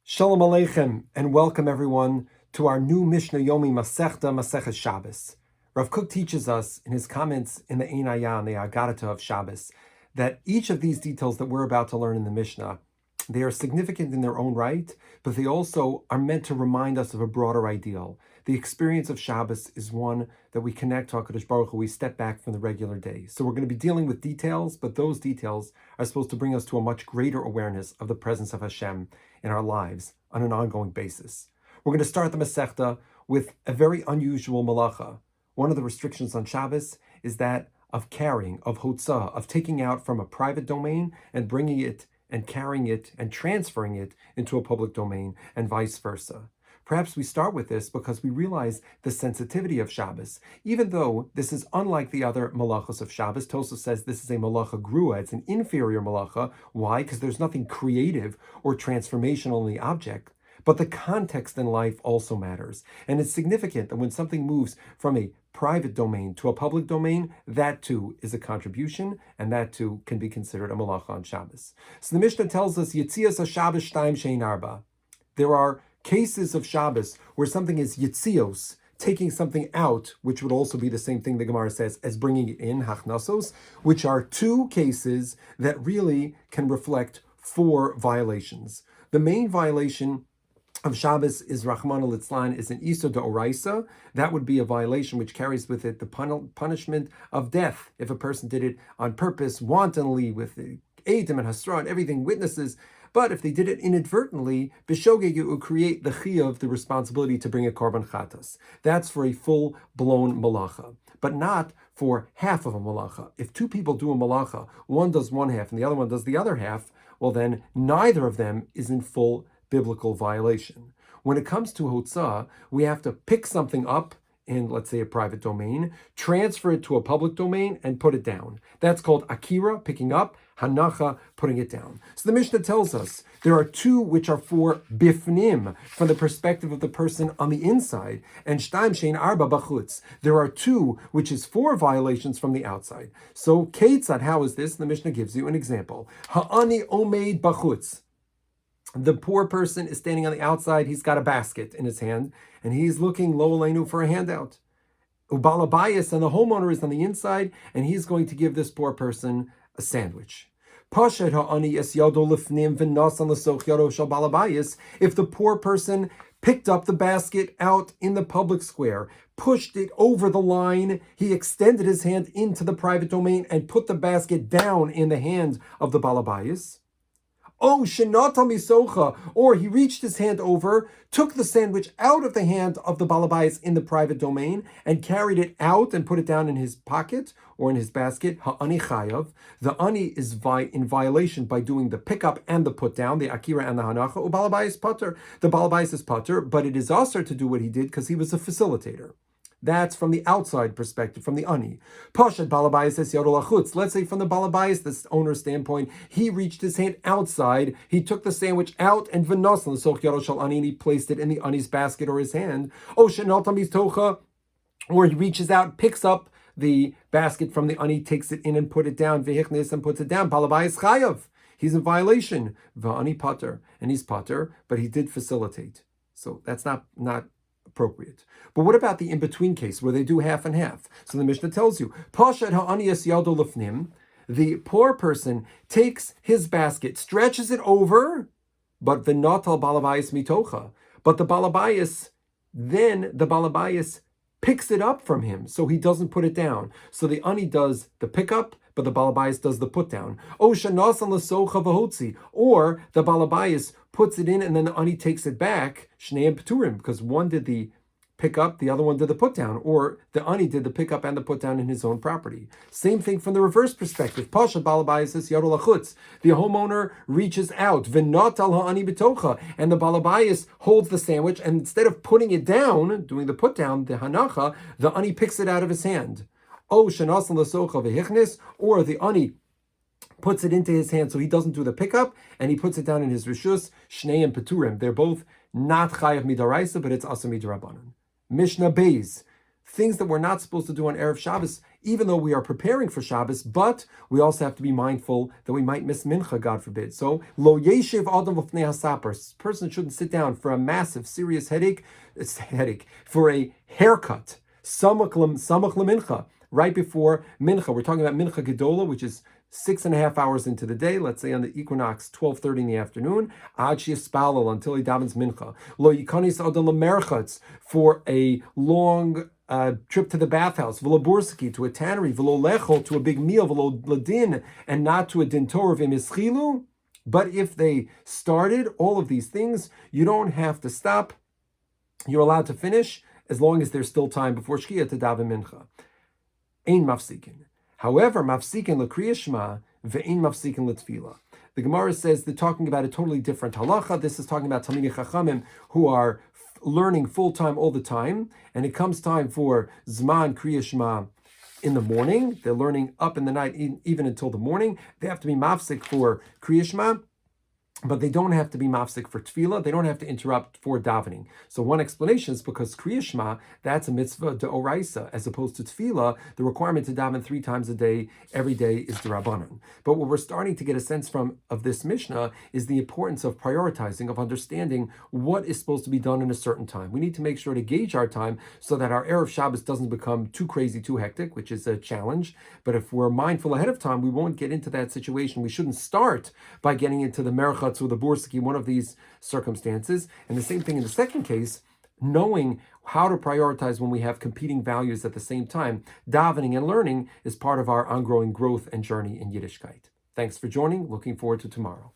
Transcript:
Shalom Aleichem, and welcome everyone to our new Mishnah Yomi Mesechet Shabbos. Rav Kook teaches us in his comments in the Ein Hayah, the Agadata of Shabbos, that each of these details that we're about to learn in the Mishnah, they are significant in their own right, but they also are meant to remind us of a broader ideal. The experience of Shabbos is one that we connect to HaKadosh Baruch Hu, we step back from the regular day. So we're going to be dealing with details, but those details are supposed to bring us to a much greater awareness of the presence of Hashem in our lives on an ongoing basis. We're going to start the Masechta with a very unusual malacha. One of the restrictions on Shabbos is that of carrying, of hotzah, of taking out from a private domain and bringing it and carrying it and transferring it into a public domain and vice versa. Perhaps we start with this because we realize the sensitivity of Shabbos. Even though this is unlike the other malachos of Shabbos, Tosafos says this is a malacha grua, it's an inferior malacha. Why? Because there's nothing creative or transformational in the object. But the context in life also matters. And it's significant that when something moves from a private domain to a public domain, that too is a contribution, and that too can be considered a malacha on Shabbos. So the Mishnah tells us, Yitzias HaShabbos Shtaim Shein Arba. There are cases of Shabbos where something is yitzios, taking something out, which would also be the same thing the Gemara says as bringing it in, hachnasos, which are two cases that really can reflect four violations. The main violation of Shabbos is Rahman al-Itzlan, is an Isur D'Oraisa. That would be a violation which carries with it the punishment of death if a person did it on purpose, wantonly, with the Eidim and Hasra and everything, witnesses. But if they did it inadvertently, b'shogeg, it would create the chiyuv, the responsibility to bring a korban chatas. That's for a full-blown malacha, but not for half of a malacha. If two people do a malacha, one does one half and the other one does the other half, well then neither of them is in full biblical violation. When it comes to hotzah, we have to pick something up in, let's say, a private domain, transfer it to a public domain, and put it down. That's called akira, picking up, hanacha, putting it down. So the Mishnah tells us there are two which are for bifnim, from the perspective of the person on the inside, and shtaim shein arba bachutz. There are two which is four violations from the outside. So keitzad, how is this? The Mishnah gives you an example. Ha'ani omeid bachutz. The poor person is standing on the outside, he's got a basket in his hand, and he's looking lo aleinu for a handout. Ubalabayas, and the homeowner is on the inside, and he's going to give this poor person a sandwich. If the poor person picked up the basket out in the public square, pushed it over the line, he extended his hand into the private domain and put the basket down in the hand of the balabayas. Oh, shenata misocha, or he reached his hand over, took the sandwich out of the hand of the balabayas in the private domain, and carried it out and put it down in his pocket or in his basket. Ha'ani chayav. The ani is in violation by doing the pickup and the put down, the akira and the hanacha. Ubalabayas pater. The balabayas is pater, but it is also to do what he did because he was a facilitator. That's from the outside perspective, from the ani. Pashat balabayas es yadol achutz. Let's say from the balabayas, the owner's standpoint, he reached his hand outside, he took the sandwich out, and v'nosan l'soch yadol shal ani, and he placed it in the ani's basket or his hand. O shenalta mistocha, or he reaches out, picks up the basket from the ani, takes it in and put it down, v'hichnes, and puts it down. Balabayas chayav. He's in violation. V'ani pater, and he's pater, but he did facilitate. So that's not appropriate. But what about the in-between case where they do half and half? So the Mishnah tells you, Pashat ha'ani es yado lefnim, the poor person takes his basket, stretches it over, but v'natal balabayas mitocha. But the balabayas picks it up from him, so he doesn't put it down. So the ani does the pickup, but the balabayas does the put down. O shanasan l'socha v'hotzi, or the balabayas puts it in and then the ani takes it back, shneim peturim, because one did the pick up, the other one did the put down, or the ani did the pick up and the put down in his own property. Same thing from the reverse perspective. Pasha balabayas is yadol achutz. The homeowner reaches out, v'not al ha'ani betocha, and the balabayas holds the sandwich, and instead of putting it down, doing the put down, the hanacha, the ani picks it out of his hand. Oh, shenasan l'socha v'hichnis, or the ani puts it into his hand so he doesn't do the pickup, and he puts it down in his rishus, shnei and peturim. They're both not chayav midaraisa, but it's asa midarabanan. Mishnah Beis, things that we're not supposed to do on Erev Shabbos, even though we are preparing for Shabbos, but we also have to be mindful that we might miss Mincha, God forbid. So, lo yeshiv adam l'fnei hasaper. Person shouldn't sit down for a massive, serious headache, for a haircut. Samach lemincha, right before Mincha. We're talking about Mincha Gedola, which is 6.5 hours into the day, let's say on the equinox, 12:30 in the afternoon, ad shispalel, until he davens mincha. Lo yikanis adam lemerchatz, for a long trip to the bathhouse, v'lo bursaki, to a tannery, v'lo lechol, to a big meal, v'lo ladin, and not to a din Torah v'mischilu. But if they started all of these things, you don't have to stop. You're allowed to finish as long as there's still time before Shkia to daven mincha. Ein mafsikin. However, mafsikin l'kriyas shema ve'ein mafsikin l'tefillah. The Gemara says they're talking about a totally different halacha. This is talking about Talmidei Chachamim who are learning full-time all the time, and it comes time for Zman Kriyas Shema in the morning. They're learning up in the night, even until the morning. They have to be mafsik for Kriyas Shema, but they don't have to be mafsik for tefillah. They don't have to interrupt for davening. So one explanation is because Kriyas Shema, that's a mitzvah d'oraisa, as opposed to tefillah, the requirement to daven 3 times a day, every day, is d'Rabbanan. But what we're starting to get a sense from of this Mishnah is the importance of prioritizing, of understanding what is supposed to be done in a certain time. We need to make sure to gauge our time so that our Erev Shabbos doesn't become too crazy, too hectic, which is a challenge. But if we're mindful ahead of time, we won't get into that situation. We shouldn't start by getting into the merchat or the bursaki, one of these circumstances. And the same thing in the second case, knowing how to prioritize when we have competing values at the same time. Davening and learning is part of our ongoing growth and journey in Yiddishkeit. Thanks for joining. Looking forward to tomorrow.